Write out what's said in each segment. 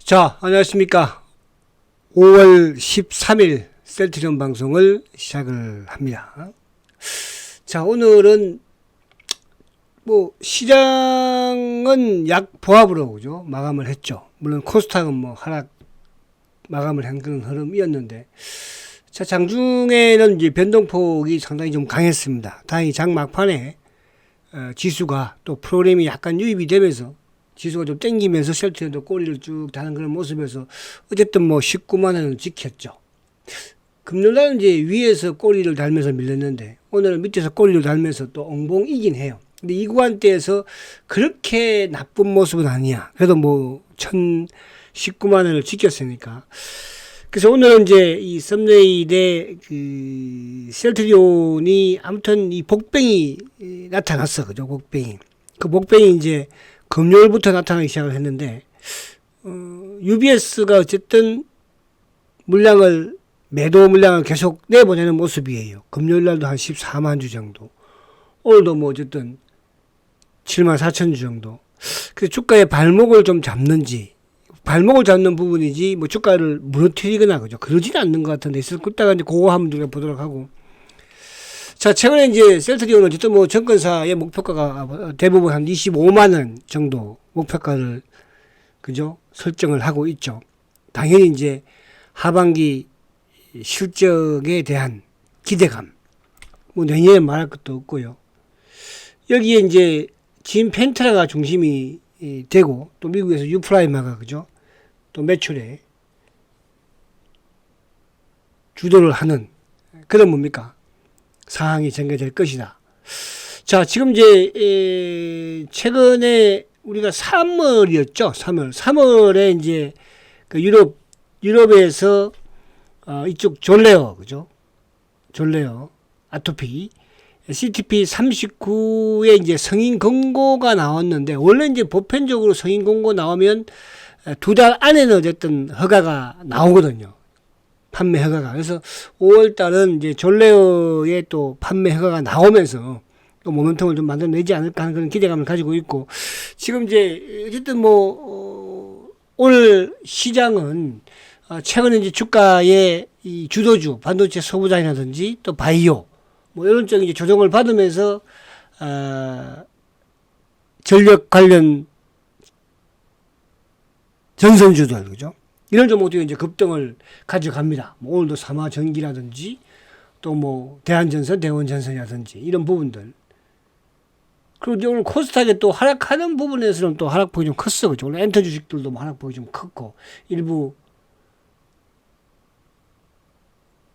자, 안녕하십니까. 5월 13일 셀트리온 방송을 시작을 합니다. 자, 오늘은 시장은 약 보합으로 그죠? 마감을 했죠. 물론 코스닥은 하락 마감을 한 그런 흐름이었는데, 자, 장중에는 이제 변동폭이 상당히 좀 강했습니다. 다행히 장 막판에 지수가 또 프로그램이 약간 유입이 되면서 지수가 좀 땡기면서 셀트리온도 꼬리를 쭉 다는 그런 모습에서 어쨌든 19만 원을 지켰죠. 금요일날은 이제 위에서 꼬리를 달면서 밀렸는데 오늘은 밑에서 꼬리를 달면서 또 엉봉이긴 해요. 근데 이 구간대에서 그렇게 나쁜 모습은 아니야. 그래도 19만 원을 지켰으니까. 그래서 오늘은 이제 이 썸네일에 그 셀트리온이 아무튼 이 복뱅이 나타났어. 그죠? 복뱅이. 그 복뱅이 이제 금요일부터 나타나기 시작을 했는데, UBS가 어쨌든 매도 물량을 계속 내보내는 모습이에요. 금요일 날도 한 14만 주 정도. 오늘도 어쨌든 7만 4천 주 정도. 그래서 주가의 발목을 좀 잡는지, 발목을 잡는 부분이지, 주가를 무너뜨리거나, 그죠? 그러지는 않는 것 같은데, 그때가 이제 그거 한번 우리가 보도록 하고. 자, 최근에 이제 셀트리온은 어쨌든 증권사의 목표가가 대부분 한 25만원 정도 목표가를, 그죠? 설정을 하고 있죠. 당연히 이제 하반기 실적에 대한 기대감. 내년에 말할 것도 없고요. 여기에 이제 짐 펜트라가 중심이 되고, 또 미국에서 유프라이마가, 그죠? 또 매출에 주도를 하는 그런 상황이 전개될 것이다. 자, 지금 이제 최근에 우리가 3월이었죠. 3월에 이제 그 유럽에서 이쪽 졸레어, 그죠? 졸레어 아토피 CTP39에 이제 승인 권고가 나왔는데, 원래 이제 보편적으로 승인 권고 나오면 2달 안에는 어쨌든 허가가 나오거든요. 판매 허가가. 그래서 5월 달은 이제 졸레어의 또 판매 허가가 나오면서 또 모멘텀을 좀 만들어내지 않을까 하는 그런 기대감을 가지고 있고, 지금 이제 어쨌든 오늘 시장은 최근에 이제 주가의 이 주도주, 반도체 소부장이라든지 또 바이오, 이런 쪽에 이제 조정을 받으면서, 전력 관련 전선주들, 그죠? 이런 종목들이 이제 급등을 가져갑니다. 오늘도 삼화전기라든지 또 대한전선, 대원전선이라든지 이런 부분들. 그리고 이제 오늘 코스닥에 또 하락하는 부분에서는 또 하락폭이 좀 컸어. 그죠? 오늘 엔터 주식들도 하락폭이 좀 컸고, 일부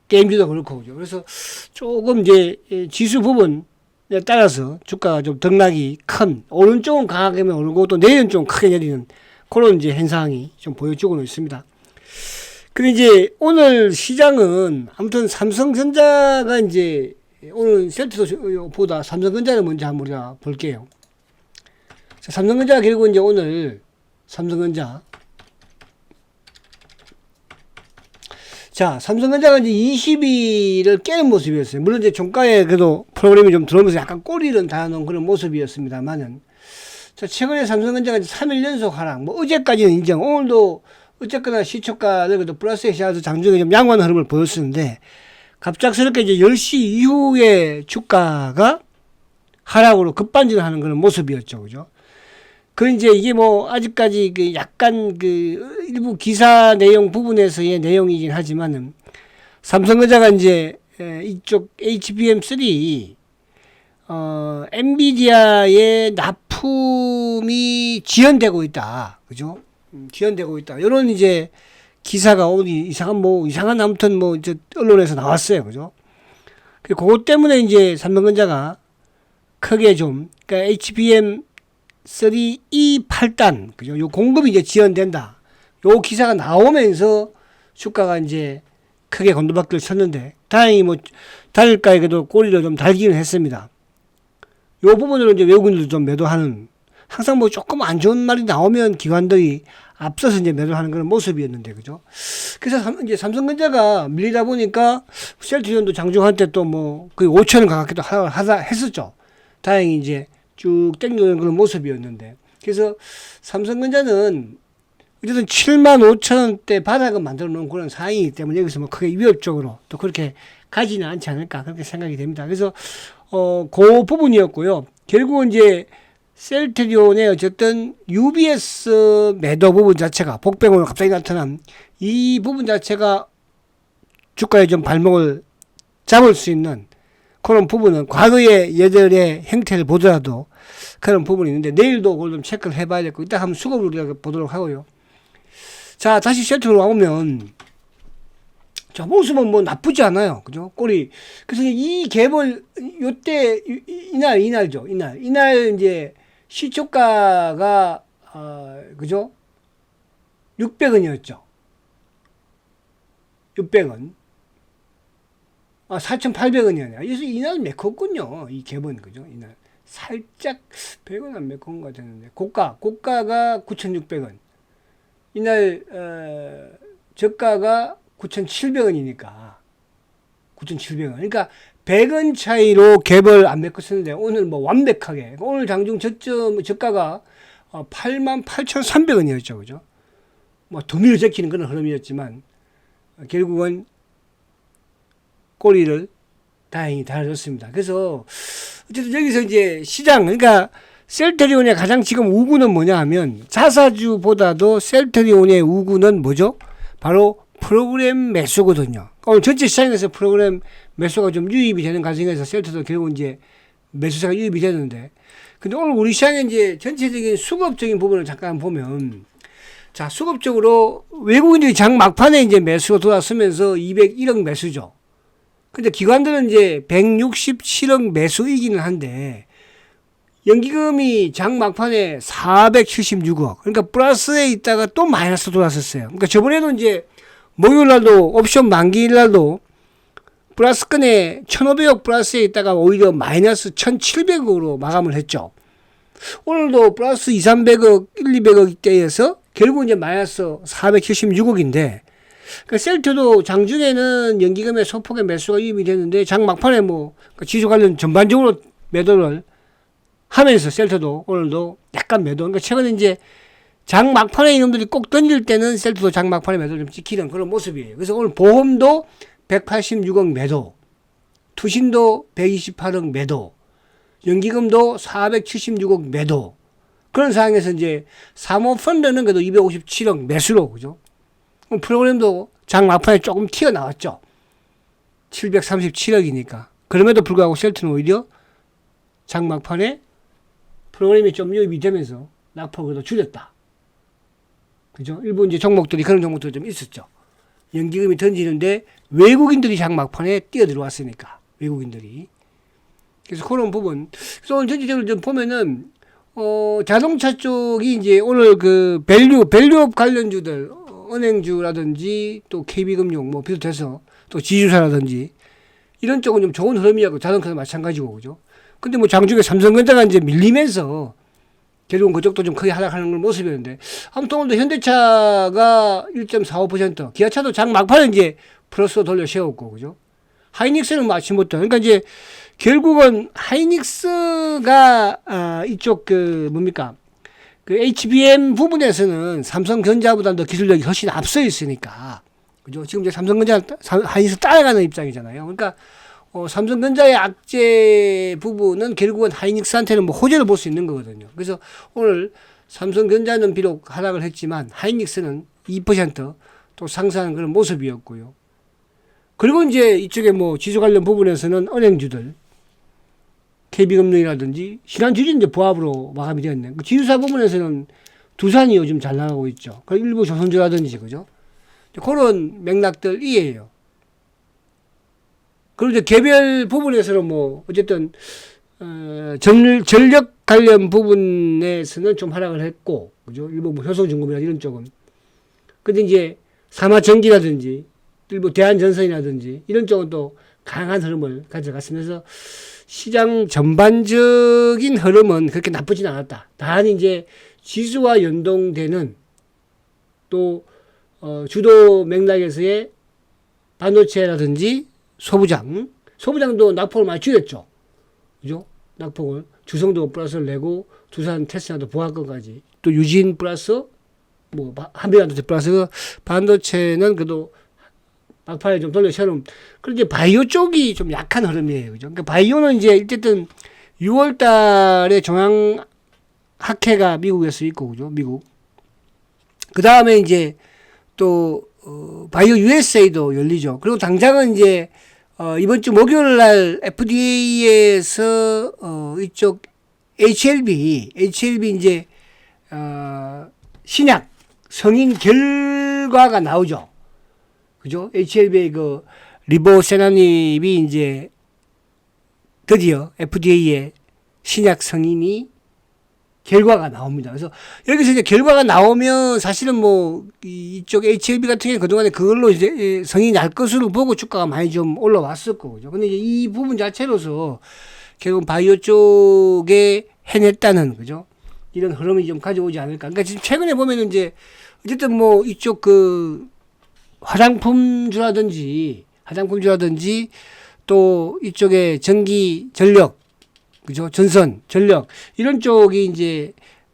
게임주도 그렇고, 그죠? 그래서 조금 이제 지수 부분에 따라서 주가가 좀 등락이 큰, 오른쪽은 강하게 오르고 또 내일은 좀 크게 내리는 그런 이제 현상이 좀 보여주고는 있습니다. 근데 이제 오늘 시장은 아무튼 삼성전자가 이제 오늘 셀트보다 삼성전자를 먼저 한번 우리가 볼게요. 자, 삼성전자가 결국 이제 오늘 삼성전자가 이제 20일을 깨는 모습이었어요. 물론 이제 종가에 그래도 프로그램이 좀 들어오면서 약간 꼬리를 달아놓은 그런 모습이었습니다만은, 자, 최근에 삼성전자가 3일 연속 하락, 어제까지는 인정, 오늘도 어쨌거나 시초가를 그래도 플러스에 시작해서 장중에 좀 양호한 흐름을 보였었는데, 갑작스럽게 이제 10시 이후에 주가가 하락으로 급반전하는 그런 모습이었죠. 그죠? 이제 이게 아직까지 약간 일부 기사 내용 부분에서의 내용이긴 하지만은, 삼성전자가 이제 이쪽 HBM3, 엔비디아의 납품이 지연되고 있다. 그죠? 지연되고 있다. 이런 이제 기사가 이상한 아무튼 이제 언론에서 나왔어요. 그죠? 그것 때문에 이제 삼성전자가 크게 그러니까 HBM3E 8단, 그죠? 요 공급이 이제 지연된다. 요 기사가 나오면서 주가가 이제 크게 곤두박질을 쳤는데, 다행히 달일가에 그래도 꼬리를 좀 달기는 했습니다. 요 부분으로 이제 외국인들도 좀 매도하는, 항상 조금 안 좋은 말이 나오면 기관들이 앞서서 이제 매도를 하는 그런 모습이었는데, 그죠? 그래서 이제 삼성전자가 밀리다 보니까 셀트리온도 장중 한때 또 거의 5천원 가깝게도 했었죠. 다행히 이제 쭉 땡겨오는 그런 모습이었는데, 그래서 삼성전자는 어쨌든 7만 5천 원대 바닥을 만들어 놓은 그런 상황이기 때문에 여기서 뭐 크게 위협적으로 또 그렇게 가지는 않지 않을까 그렇게 생각이 됩니다. 그래서 그 부분이었고요. 결국은 이제 셀트리온의 어쨌든 UBS 매도 부분 자체가 복병으로 갑자기 나타난 이 부분 자체가 주가에 좀 발목을 잡을 수 있는 그런 부분은 과거의 얘들의 행태를 보더라도 그런 부분이 있는데 내일도 그걸 좀 체크를 해봐야 될 거. 이따 한번 수급을 우리가 보도록 하고요. 자, 다시 셀트로 와보면 자, 모습은 뭐 나쁘지 않아요. 그죠? 꼬리. 그래서 이 갭을 요때 이날죠. 이날 이제 시초가가 그죠? 600원이었죠. 600원. 4,800원이었네요. 그래서 이날 메꿨군요. 이 갭은 그죠? 이날 살짝 100원 안 메꾼 것 같았는데 고가가 9,600원. 이날 저가가 9,700원이니까 9,700원. 그러니까 100원 차이로 갭을 안 메꿨었는데 오늘 뭐 완벽하게 오늘 장중 저가가 88,300원이었죠. 그죠? 뭐 도미를 제키는 그런 흐름이었지만 결국은 꼬리를 다행히 달아줬습니다. 그래서 어쨌든 여기서 이제 시장 그러니까 셀트리온의 가장 지금 우구는 뭐냐 하면 자사주보다도 셀트리온의 우구는 뭐죠? 바로 프로그램 매수거든요. 오늘 전체 시장에서 프로그램 매수가 좀 유입이 되는 과정에서 셀트도 결국 이제 매수세가 유입이 되는데 근데 오늘 우리 시장의 이제 전체적인 수급적인 부분을 잠깐 보면 자, 수급적으로 외국인들이 장 막판에 이제 매수가 돌아서면서 201억 매수죠. 근데 기관들은 이제 167억 매수이기는 한데 연기금이 장 막판에 476억. 그러니까 플러스에 있다가 또 마이너스 돌아섰어요. 그러니까 저번에도 이제 목요일 날도 옵션 만기일 날도 플러스권에 1,500억 플러스에 있다가 오히려 마이너스 1,700억으로 마감을 했죠. 오늘도 플러스 200, 300억, 200억대에서 결국 이제 마이너스 476억인데 그러니까 셀트도 장중에는 연기금의 소폭의 매수가 유입이 됐는데 장 막판에 뭐 지수 관련 전반적으로 매도를 하면서 셀트도 오늘도 약간 매도. 그러니까 최근에 이제 장 막판에 이놈들이 꼭 던질 때는 셀트도 장 막판에 매도를 좀 지키는 그런 모습이에요. 그래서 오늘 보험도 186억 매도, 투신도 128억 매도, 연기금도 476억 매도. 그런 상황에서 이제 사모펀드는 그래도 257억 매수로 그죠? 프로그램도 장 막판에 조금 튀어나왔죠. 737억이니까. 그럼에도 불구하고 셀트는 오히려 장 막판에 프로그램이 좀 유입이 되면서 낙폭을 더 줄였다. 그죠? 일부 이제 종목들이 그런 종목들이 좀 있었죠. 연기금이 던지는데 외국인들이 장 막판에 뛰어 들어왔으니까. 외국인들이. 그래서 그런 부분. 그래서 오늘 전체적으로 좀 보면은, 자동차 쪽이 이제 오늘 그 밸류업 관련주들, 은행주라든지 또 KB금융 뭐 비롯해서 또 지주사라든지 이런 쪽은 좀 좋은 흐름이었고 자동차도 마찬가지고 그죠. 근데 뭐 장중에 삼성전자가 이제 밀리면서 결국은 그쪽도 좀 크게 하락하는 모습이었는데 아무튼 오늘도 현대차가 1.45%, 기아차도 장 막판에 이제 플러스로 돌려 세웠고 그죠. 하이닉스는 뭐 아침부터 그러니까 이제 결국은 하이닉스가 이쪽 그 뭡니까 그 HBM 부분에서는 삼성전자보다 더 기술력이 훨씬 앞서 있으니까 그죠. 지금 이제 삼성전자 하이닉스 따라가는 입장이잖아요. 그러니까 삼성전자의 악재 부분은 결국은 하이닉스한테는 뭐 호재를 볼 수 있는 거거든요. 그래서 오늘 삼성전자는 비록 하락을 했지만 하이닉스는 2%또 상승하는 그런 모습이었고요. 그리고 이제 이쪽에 뭐 지수 관련 부분에서는 은행주들, KB금융이라든지 지난주에 이제 보합으로 마감이 되었네. 그 지주사 부분에서는 두산이 요즘 잘 나가고 있죠. 그 일부 조선주라든지 그죠. 그런 맥락들이에요. 그리고 이제 개별 부분에서는 뭐 어쨌든 전력 관련 부분에서는 좀 하락을 했고 그죠. 일부 뭐 효소중공이나 이런 쪽은. 근데 이제 삼화전기라든지 일부 대한전선이라든지 이런 쪽은 또 강한 흐름을 가져갔으면서 시장 전반적인 흐름은 그렇게 나쁘진 않았다. 다만 이제 지수와 연동되는 또 주도 맥락에서의 반도체라든지 소부장도 낙폭을 많이 줄였죠. 그죠? 낙폭을 주성도 플러스를 내고 두산 테스라도 보합권까지 또 유진 플러스 뭐 한미 반도체 플러스 반도체는 그래도 막판에 좀 돌려처럼 그런데 바이오 쪽이 좀 약한 흐름이에요. 그죠? 그러니까 바이오는 이제 어쨌든 6월 달에 중앙 학회가 미국에서 있고, 그죠? 미국. 그 다음에 이제 또, 바이오 USA도 열리죠. 그리고 당장은 이제, 이번 주 목요일 날 FDA에서, 이쪽 HLB 이제, 신약 성인 결과가 나오죠. 그죠? HLB의 그 리보세나닙이 이제 드디어 FDA의 신약 성인이 결과가 나옵니다. 그래서 여기서 이제 결과가 나오면 사실은 뭐 이쪽 HLB 같은 경우 그동안에 그걸로 이제 성인이 날 것으로 보고 주가가 많이 좀 올라왔었고, 그죠? 근데 이제 이 부분 자체로서 결국 바이오 쪽에 해냈다는, 그죠? 이런 흐름이 좀 가져오지 않을까. 그러니까 지금 최근에 보면은 이제 어쨌든 뭐 이쪽 그 화장품주라든지 또 이쪽에 전기 전력, 그죠? 전선, 전력 이런 쪽이 이제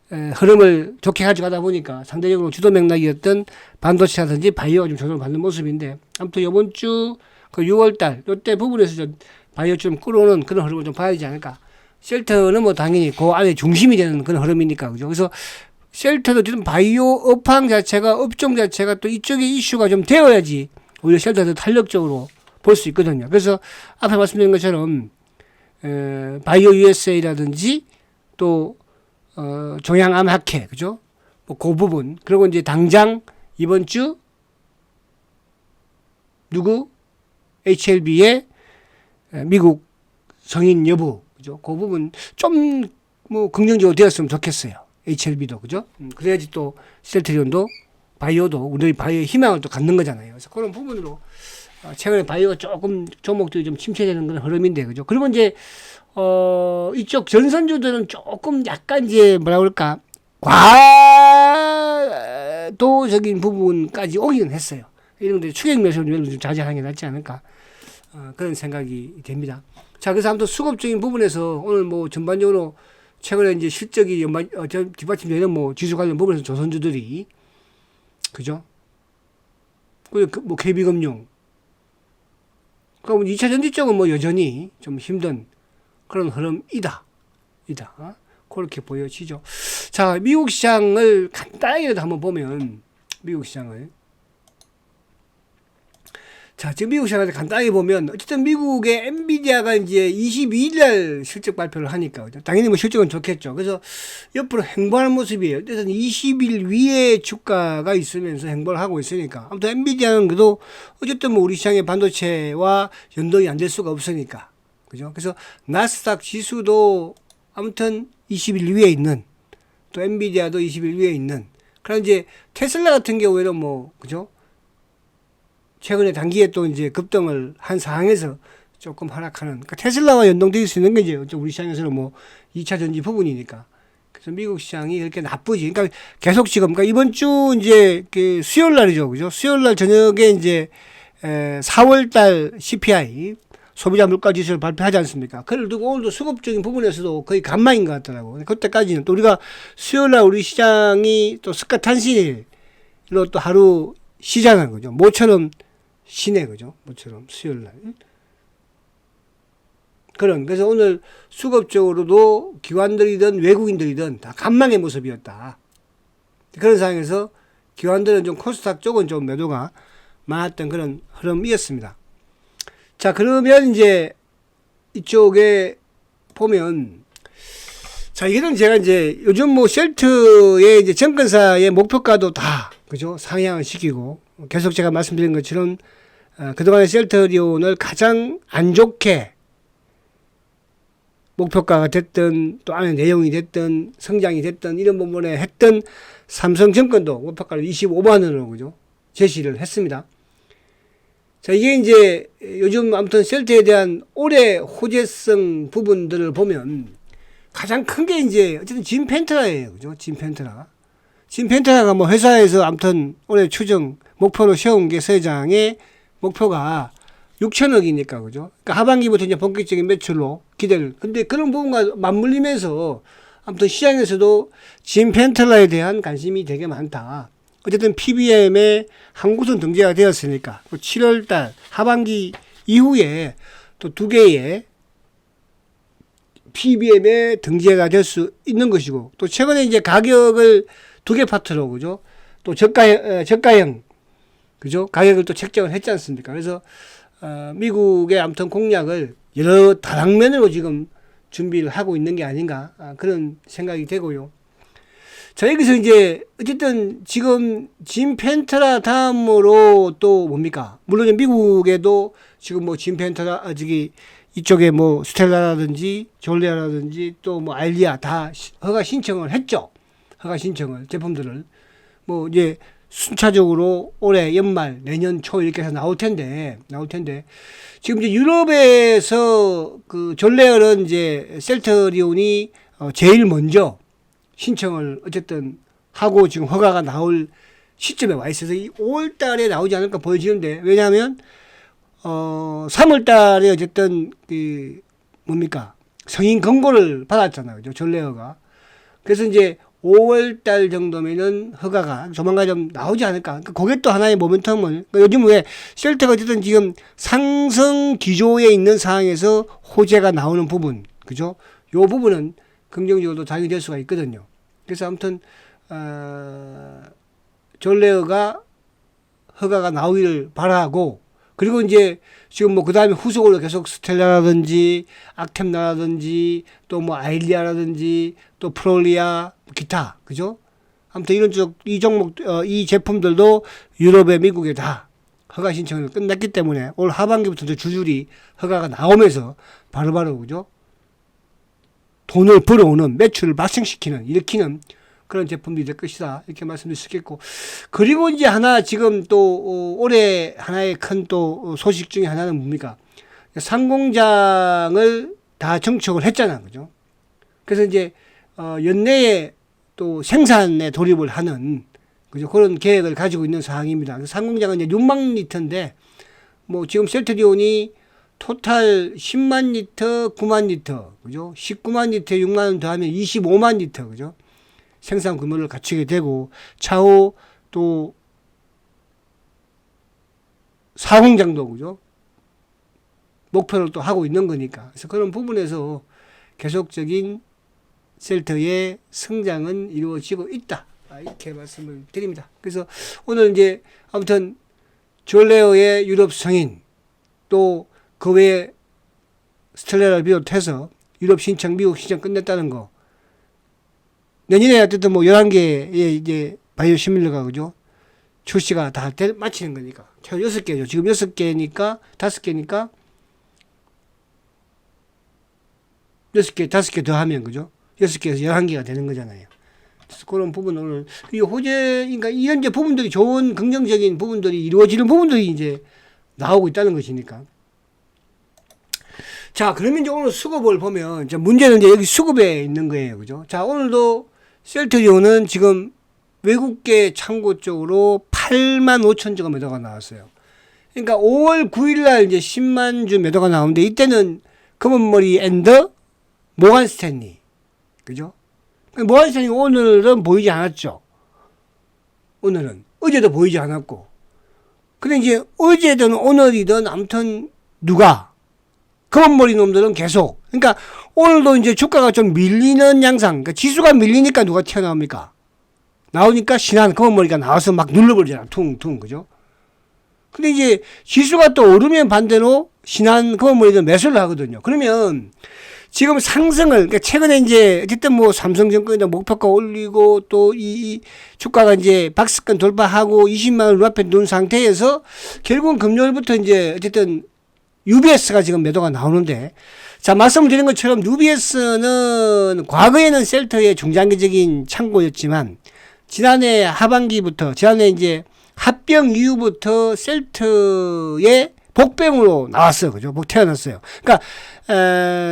흐름을 좋게 가져가다 보니까 상대적으로 주도 맥락이었던 반도체라든지 바이오가 좀 조정을 받는 모습인데, 아무튼 이번 주 그 6월달 이때 부분에서 좀 바이오 좀 끌어오는 그런 흐름을 좀 봐야 되지 않을까. 쉘터는 뭐 당연히 그 안에 중심이 되는 그런 흐름이니까, 그죠? 그래서 쉘터도 지금 바이오 업황 자체가, 업종 자체가 또 이쪽에 이슈가 좀 되어야지 오히려 쉘터도 탄력적으로 볼 수 있거든요. 그래서 앞에 말씀드린 것처럼 바이오 USA라든지 또 종양암학회, 그죠? 뭐 그 부분, 그리고 이제 당장 이번 주 누구 HLB의 미국 성인 여부, 그죠? 그 부분 좀 뭐 긍정적으로 되었으면 좋겠어요. HLB도, 그죠? 그래야지 또 셀트리온도 바이오도 우리 바이오의 희망을 또 갖는 거잖아요. 그래서 그런 부분으로 최근에 바이오가 조금 종목들이 좀 침체되는 그런 흐름인데, 그죠? 그리고 이제 이쪽 전선주들은 조금 약간 이제 뭐라 그럴까 과도적인 부분까지 오기는 했어요. 이런 데 추격 매수를 좀 자제하는 게 낫지 않을까 그런 생각이 됩니다. 자, 그래서 아무튼 수급적인 부분에서 오늘 뭐 전반적으로 최근에 이제 실적이 뒷받침되는 뭐 지수 관련 부분에서 조선주들이, 그죠? 그리고 뭐 KB금융, 그럼 2차 전지 쪽은 뭐 여전히 좀 힘든 그런 흐름이다. 그렇게 보여지죠. 자, 미국 시장을 간단하게라도 한번 보면, 미국 시장을. 자, 지금 미국 시장을 간단하게 보면, 어쨌든 미국의 엔비디아가 이제 22일 날 실적 발표를 하니까, 당연히 뭐 실적은 좋겠죠. 그래서 옆으로 행보하는 모습이에요. 어쨌든 20일 위에 주가가 있으면서 행보를 하고 있으니까. 아무튼 엔비디아는 그래도 어쨌든 뭐 우리 시장의 반도체와 연동이 안 될 수가 없으니까. 그죠? 그래서 나스닥 지수도 아무튼 20일 위에 있는, 또 엔비디아도 20일 위에 있는. 그럼 이제 테슬라 같은 경우에는 뭐, 그죠? 최근에 단기에 또 이제 급등을 한 상황에서 조금 하락하는, 그러니까 테슬라와 연동될 수 있는 게 이제 우리 시장에서는 뭐 2차 전지 부분이니까. 그래서 미국 시장이 그렇게 나쁘지. 그러니까 계속 지금, 그러니까 이번 주 이제 그 수요일 날이죠. 그죠? 수요일 날 저녁에 이제 4월 달 CPI 소비자 물가 지수를 발표하지 않습니까? 그걸 두고 오늘도 수급적인 부분에서도 거의 간망인 것 같더라고. 그때까지는 또 우리가 수요일 날 우리 시장이 또 스카탄신일로 또 하루 쉬자는 거죠. 모처럼 쉬네, 그죠? 모처럼 수요일 날. 그래서 오늘 수급적으로도 기관들이든 외국인들이든 다 간망의 모습이었다. 그런 상황에서 기관들은 좀 코스닥 쪽은 좀 매도가 많았던 그런 흐름이었습니다. 자, 그러면 이제 이쪽에 보면, 자, 이거는 제가 이제 요즘 뭐 쉘트의 이제 증권사의 목표가도 다, 그죠? 상향을 시키고, 계속 제가 말씀드린 것처럼, 그동안의 셀트리온을 가장 안 좋게 목표가가 됐든, 또 안에 내용이 됐든, 성장이 됐든, 이런 부분에 했던 삼성증권도 목표가를 25만원으로, 그죠? 제시를 했습니다. 자, 이게 이제 요즘 아무튼 셀트에 대한 올해 호재성 부분들을 보면 가장 큰 게 이제 어쨌든 짐 펜트라예요. 그죠? 짐 펜트라가 뭐 회사에서 아무튼 올해 추정 목표로 세운 게 세장의 목표가 6천억이니까, 그죠? 그러니까 하반기부터 이제 본격적인 매출로 기대를. 근데 그런 부분과 맞물리면서 아무튼 시장에서도 짐 펜트라에 대한 관심이 되게 많다. 어쨌든 PBM에 한 곳은 등재가 되었으니까 7월달 하반기 이후에 또 두 개의 PBM에 등재가 될 수 있는 것이고, 또 최근에 이제 가격을 두 개 파트로, 그죠? 또 저가형, 그죠? 가격을 또 책정을 했지 않습니까? 그래서, 미국의 아무튼 공약을 여러 다방면으로 지금 준비를 하고 있는 게 아닌가, 그런 생각이 되고요. 자, 여기서 이제, 어쨌든 지금 진펜터라 다음으로 또 뭡니까? 물론 미국에도 지금 뭐 진펜터라, 이쪽에 뭐 스텔라라든지 졸레아라든지 또 뭐 알리아 다 허가 신청을 했죠. 허가 신청을, 제품들을. 뭐 이제 순차적으로 올해 연말, 내년 초 이렇게 해서 나올 텐데, 지금 이제 유럽에서 그 졸레얼은 이제 셀트리온이 제일 먼저 신청을 어쨌든 하고 지금 허가가 나올 시점에 와 있어서 이 5월 달에 나오지 않을까 보여지는데, 왜냐하면 3월 달에 어쨌든 그 뭡니까? 승인 권고를 받았잖아요. 그죠? 졸레어가. 그래서 이제 5월 달 정도면은 허가가 조만간 좀 나오지 않을까. 그러니까 그게 또 하나의 모멘텀을, 그러니까 요즘 왜 셀트가 어쨌든 지금 상승 기조에 있는 상황에서 호재가 나오는 부분, 그죠? 요 부분은 긍정적으로 작용이 될 수가 있거든요. 그래서 아무튼 졸레어가 허가가 나오기를 바라고, 그리고 이제 지금 뭐 그 다음에 후속으로 계속 스텔라라든지 악템라라든지 또 뭐 아일리아라든지 또 프롤리아 기타, 그죠? 아무튼 이런 이 종목 이 제품들도 유럽에 미국에 다 허가 신청을 끝냈기 때문에 올 하반기부터 줄줄이 허가가 나오면서 바로바로 그죠? 돈을 벌어오는, 매출을 발생시키는, 일으키는 그런 제품들이 될 것이다, 이렇게 말씀드릴 수 있겠고. 그리고 이제 하나 지금 또 올해 하나의 큰 또 소식 중에 하나는 뭡니까? 상공장을 다 정착을 했잖아, 그죠? 그래서 이제 연내에 또 생산에 돌입을 하는, 그죠? 그런 계획을 가지고 있는 상황입니다. 상공장은 이제 6만 리터인데, 뭐 지금 셀트리온이 토탈 10만 리터, 9만 리터, 그죠? 19만 리터에 6만 원 더하면 25만 리터, 그죠? 생산 규모를 갖추게 되고, 차후 또 사공장도, 그죠? 목표를 또 하고 있는 거니까. 그래서 그런 부분에서 계속적인 셀트의 성장은 이루어지고 있다, 이렇게 말씀을 드립니다. 그래서 오늘 이제 아무튼 졸레어의 유럽 승인, 또 그 외에 스텔라를 비롯해서 유럽 신청, 미국 신청 끝냈다는 거, 내년에 어쨌든 뭐 11개의 이제 바이오 시밀러가, 그죠? 출시가 다 마치는 거니까. 최소 6개죠. 지금 6개니까, 5개니까, 6개, 5개 더 하면, 그죠? 6개에서 11개가 되는 거잖아요. 그래서 그런 부분 오늘, 이 호재, 그러니까 이런 이제 부분들이, 좋은 긍정적인 부분들이 이루어지는 부분들이 이제 나오고 있다는 것이니까. 자, 그러면 이제 오늘 수급을 보면, 이제 문제는 이제 여기 수급에 있는 거예요. 그죠? 자, 오늘도 셀트리온은 지금 외국계 창고 쪽으로 8만 5천 주가 매도가 나왔어요. 그러니까 5월 9일 날 이제 10만 주 매도가 나오는데, 이때는 검은머리 앤더 모간 스탠리. 그죠? 모간 스탠리 오늘은 보이지 않았죠. 오늘은. 어제도 보이지 않았고. 근데 이제 어제든 오늘이든 아무튼 누가, 검은머리 놈들은 계속. 그러니까 오늘도 이제 주가가 좀 밀리는 양상. 그러니까 지수가 밀리니까 누가 튀어나옵니까? 나오니까 신한 검은머리가 나와서 막 눌러버리잖아. 퉁퉁. 그죠? 근데 이제 지수가 또 오르면 반대로 신한 검은머리는 매수를 하거든요. 그러면 지금 상승을, 그러니까 최근에 이제 어쨌든 뭐 삼성증권이나 목표가 올리고 또 이 주가가 이제 박스권 돌파하고 20만 원 앞에 놓은 상태에서 결국은 금요일부터 이제 어쨌든 UBS가 지금 매도가 나오는데, 자, 말씀드린 것처럼 UBS는 과거에는 셀트의 중장기적인 창고였지만, 지난해 하반기부터, 지난해 이제 합병 이후부터 셀트의 복병으로 나왔어요. 그죠? 태어났어요. 그러니까,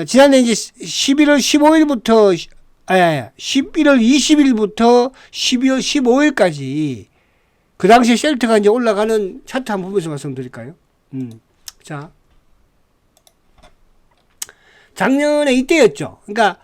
지난해 이제 11월 15일부터, 11월 20일부터 12월 15일까지, 그 당시에 셀트가 이제 올라가는 차트 한번 보면서 말씀드릴까요? 자. 작년에 이때였죠. 그러니까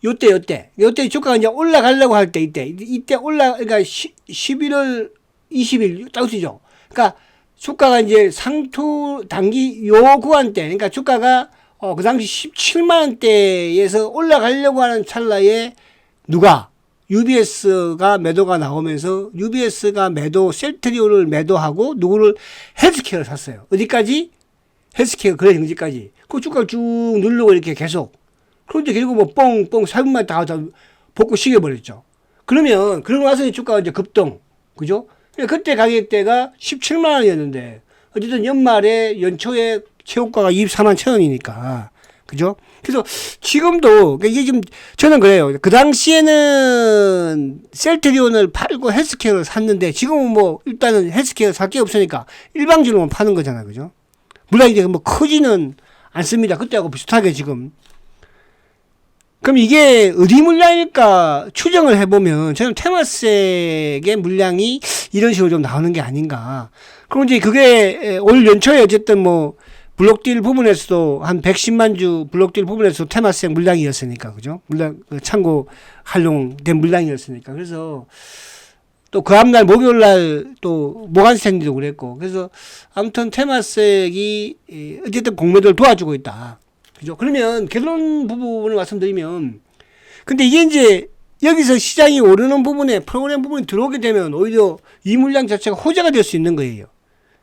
요때 주가가 이제 올라가려고 할 때, 이때 그러니까 11월 20일 따지죠. 그러니까 주가가 이제 상투 단기 요 구간대, 그러니까 주가가 그 당시 17만 원대에서 올라가려고 하는 찰나에 누가 UBS가 매도가 나오면서 UBS가 셀트리온을 매도하고 누구를 헬스케어를 샀어요. 어디까지? 헬스케어 거래 정지까지. 그 주가를 쭉 누르고 이렇게 계속. 그런데 결국 뭐 뻥뻥 4분만 다 복구 시켜버렸죠. 그러면 그러고 나서 주가가 이제 급등, 그죠? 그때 가격대가 17만 원이었는데 어쨌든 연초에 최고가가 24만 천 원이니까, 그죠? 그래서 지금도 이게 지금 저는 그래요. 그 당시에는 셀트리온을 팔고 헬스케어를 샀는데 지금은 뭐 일단은 헬스케어 살 게 없으니까 일방적으로만 파는 거잖아요, 그죠? 물론 이제 뭐 크지는 않습니다. 그때하고 비슷하게 지금. 그럼 이게 어디 물량일까 추정을 해보면 저는 테마색의 물량이 이런 식으로 좀 나오는 게 아닌가. 그럼 이제 그게 올 연초에 어쨌든 뭐 블록딜 부분에서도 한 110만 주 블록딜 부분에서도 테마색 물량이었으니까, 그죠? 물량 참고 활용된 물량이었으니까. 그래서 또 그 다음날 목요일날 또 모간스탠디도 그랬고, 그래서 아무튼 테마색이 어쨌든 공매도를 도와주고 있다. 그죠? 그러면 결론 부분을 말씀드리면, 근데 이게 이제 여기서 시장이 오르는 부분에 프로그램 부분이 들어오게 되면 오히려 이 물량 자체가 호재가 될 수 있는 거예요.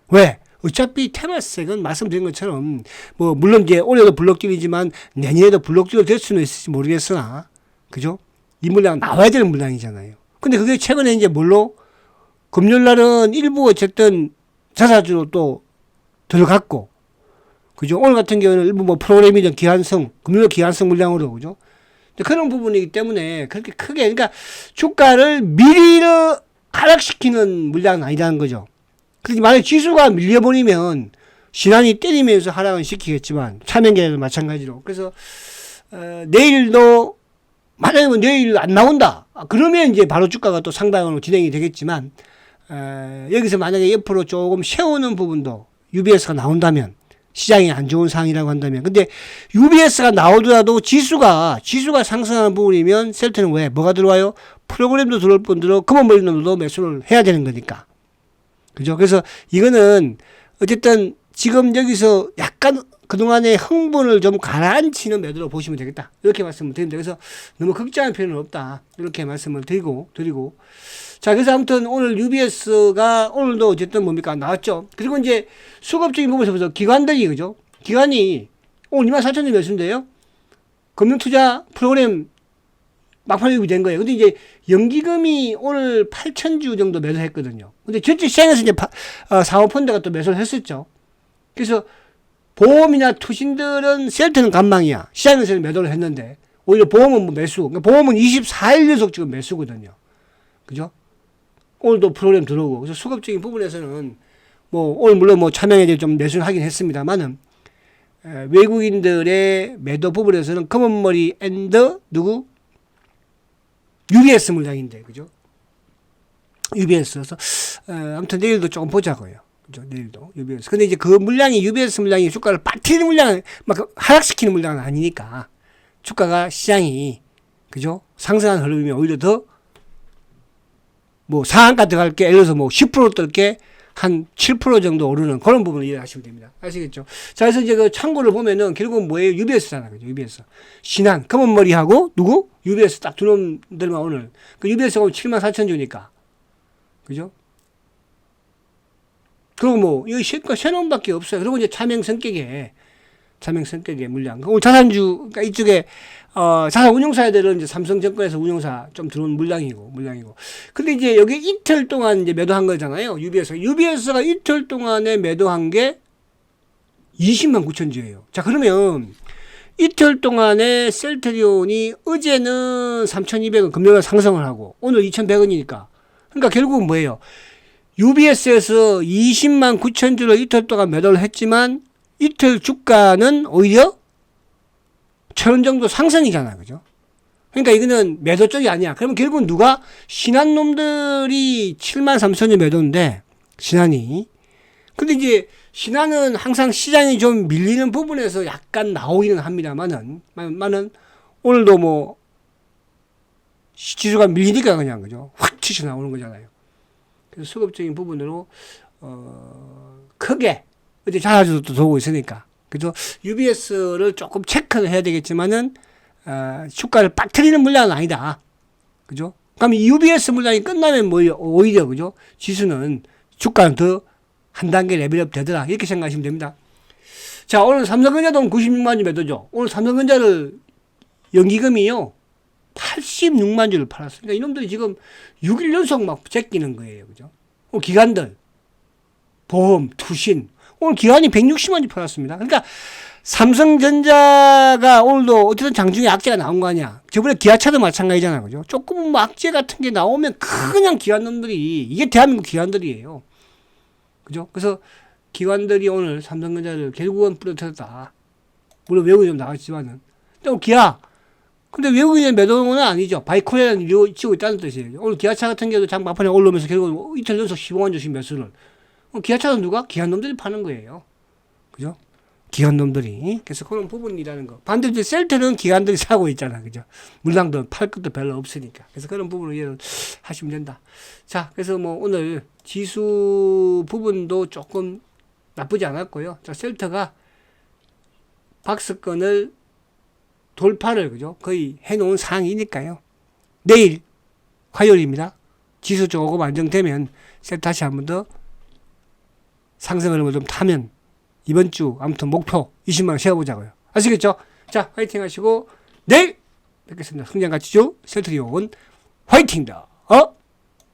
왜? 어차피 테마색은 말씀드린 것처럼 뭐 물론 이제 올해도 블록딜이지만 내년에도 블록딜로 될 수는 있을지 모르겠으나, 그죠? 이 물량은 나와야 되는 물량이잖아요. 근데 그게 최근에 이제 뭘로? 금요일날은 일부 어쨌든 자사주로 또 들어갔고, 그죠? 오늘 같은 경우는 일부 뭐 프로그램이든 기한성, 금요일 기한성 물량으로, 그죠? 그런 부분이기 때문에 그렇게 크게, 그러니까 주가를 미리 하락시키는 물량은 아니라는 거죠. 그래서 만약에 지수가 밀려버리면 신한이 때리면서 하락은 시키겠지만 차명계도 마찬가지로. 그래서 내일도 만약에 뭐 내일 안 나온다, 그러면 이제 바로 주가가 또 상방으로 진행이 되겠지만 여기서 만약에 옆으로 조금 세우는 부분도 UBS가 나온다면, 시장이 안 좋은 상황이라고 한다면, 근데 UBS가 나오더라도 지수가 상승하는 부분이면 셀트는 왜 뭐가 들어와요? 프로그램도 들어올 뿐더러 금원물놈도 매수를 해야 되는 거니까, 그죠? 그래서 이거는 어쨌든 지금 여기서 약간 그동안의 흥분을 좀 가라앉히는 매도로 보시면 되겠다, 이렇게 말씀을 드립니다. 그래서 너무 걱정할 필요는 없다, 이렇게 말씀을 드리고 자, 그래서 아무튼 오늘 UBS가 오늘도 어쨌든 뭡니까? 나왔죠. 그리고 이제 수급적인 부분에서 보서 기관들이, 그죠? 기관이 오늘 24,000원 매수인데요. 금융투자 프로그램 막판 유입이 된 거예요. 근데 이제 연기금이 오늘 8,000주 정도 매수했거든요. 근데 전체 시장에서 이제 사모펀드가 또 매수를 했었죠. 그래서 보험이나 투신들은 셀트는 간망이야. 시장에서는 매도를 했는데 오히려 보험은 뭐 매수. 그러니까 보험은 24일 연속 지금 매수거든요. 그죠? 오늘도 프로그램 들어오고. 그래서 수급적인 부분에서는 뭐 오늘 물론 뭐 차명에 좀 매수를 하긴 했습니다만은 외국인들의 매도 부분에서는 검은머리 앤드 누구? UBS 물량인데, 그죠? UBS에서 아무튼 내일도 조금 보자고요. 그죠? 내일도 UBS. 근데 이제 그 물량이 UBS 물량이 주가를 빠뜨리는 물량, 막 하락시키는 물량은 아니니까 주가가 시장이, 그죠? 상승한 흐름이면 오히려 더 뭐 상한가 들어갈 게, 예를 들어서 뭐 10% 뜰 게 한 7% 정도 오르는 그런 부분을 이해하시면 됩니다. 아시겠죠? 자, 그래서 이제 그 창고를 보면은 결국은 뭐예요? UBS잖아. 그죠? UBS. 신한, 검은머리하고 누구? UBS 딱 두 놈들만 오늘. 그 UBS가 오늘 74,000주니까. 그죠? 그리고 뭐, 이거 세 놈밖에 없어요. 그리고 이제 차명 성격의 물량. 오늘 자산주, 그러니까 이쪽에, 자산 운용사들은 이제 삼성증권에서 운용사 좀 들어온 물량이고. 근데 이제 여기 이틀 동안 이제 매도한 거잖아요. UBS가 이틀 동안에 매도한 게 20만 9천 주예요. 자, 그러면 이틀 동안에 셀트리온이 어제는 3,200원 금요일 상승을 하고 오늘 2,100원이니까. 그러니까 결국은 뭐예요? UBS에서 20만 9천 주를 이틀 동안 매도를 했지만 이틀 주가는 오히려 1,000원 정도 상승이잖아요. 그죠? 그러니까 이거는 매도 쪽이 아니야. 그러면 결국은 누가? 신한 놈들이 73,000원 매도인데, 신한이. 근데 이제 신한은 항상 시장이 좀 밀리는 부분에서 약간 나오기는 합니다만은, 오늘도 뭐, 지수가 밀리니까 그냥, 그죠? 확 치쳐 나오는 거잖아요. 그래서 수급적인 부분으로 크게 어제 자사주도 들어오고 있으니까 그죠? UBS를 조금 체크를 해야 되겠지만은 주가를 빠뜨리는 물량은 아니다. 그죠? 그럼 UBS 물량이 끝나면 뭐 오히려 그죠? 지수는 주가는 더 한 단계 레벨업 되더라. 이렇게 생각하시면 됩니다. 자, 오늘 삼성전자도 96만 주 매도죠. 오늘 삼성전자를 연기금이요 86만 주를 팔았어요. 그러니까 이놈들이 지금 6일 연속 막 제끼는 거예요. 그죠? 기관들, 보험, 투신 오늘 기관이 160만 주 팔았습니다. 그러니까 삼성전자가 오늘도 어쨌든 장중에 악재가 나온 거 아니야. 저번에 기아차도 마찬가지잖아. 그죠? 조금 악재 같은 게 나오면 그냥 기관놈들이 이게 대한민국 기관들이에요. 그죠? 그래서 기관들이 오늘 삼성전자를 결국은 뿌려쳤다. 물론 외국인 좀 나왔지만은. 또 기아. 근데 외국인의 매도는 아니죠. 바이코리아는 치고 있다는 뜻이에요. 오늘 기아차 같은 경우도 장 막판에 올라오면서 결국 이틀 연속 15만 주씩 매수를. 기아차는 누가? 기관놈들이 파는 거예요. 그죠? 기관놈들이. 그래서 그런 부분이라는 거. 반대로 셀트는 기관들이 사고 있잖아. 그죠? 물량도 팔 것도 별로 없으니까. 그래서 그런 부분을 이해를 하시면 된다. 자, 그래서 뭐 오늘 지수 부분도 조금 나쁘지 않았고요. 자, 셀트가 박스권을 돌파를 그죠? 거의 해놓은 상황이니까요. 내일 화요일입니다. 지수 조금 안정되면 셀트 다시 한 번 더 상승 흐름을 좀 타면 이번 주 아무튼 목표 20만 원 세워보자고요. 아시겠죠? 자, 화이팅 하시고 내일 뵙겠습니다. 성장가치주 셀트리온 화이팅다.